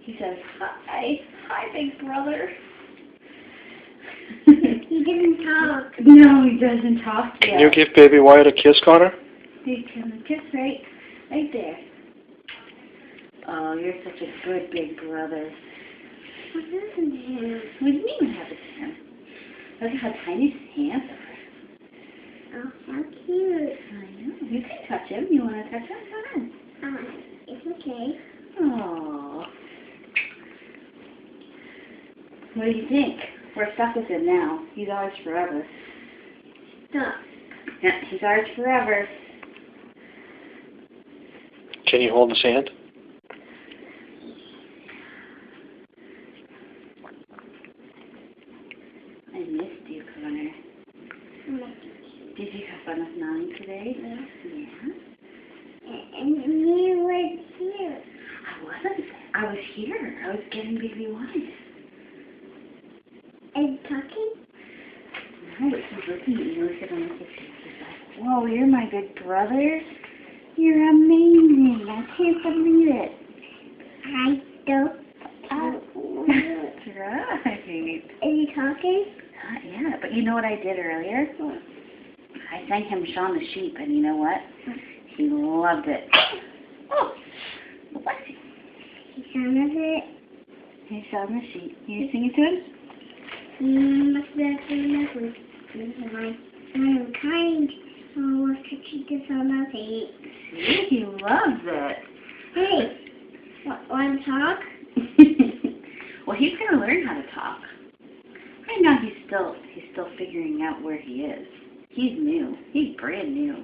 He says, hi. Hi, big brother. He didn't talk. No, he doesn't talk yet. Can you give baby Wyatt a kiss, Connor? You can kiss right there. Oh, you're such a good big brother. What happened to him? What do you mean what happened to him? Look at how tiny his hands are. Oh, how cute. I know. You can touch him. You want to touch him? Come on. It's okay. Aww. What do you think? We're stuck with him now. He's ours forever. Stop. Yeah, he's ours forever. Can you hold his hand? I missed you, Connor. Did you have fun with Nani today? Yeah. And you were here. I wasn't. I was here. I was getting baby Wyatt. And talking? No, but he's looking at you. Look at him. He's like, whoa, you're my big brother. You're amazing. I can't believe it. I don't. That's right. Is he talking? Yeah, but you know what I did earlier? I sang him Shaun the Sheep, and you know what? He loved it. Oh, bless you. He sounded it. Hey, Shaun the Sheep. You sing it to him? Must be lovely. I'm kind. Oh, what's the cheapest on my feet? See, he loves it. Hey, want to talk? Well, he's going to learn how to talk. Right now, he's still figuring out where he is. He's new. He's brand new.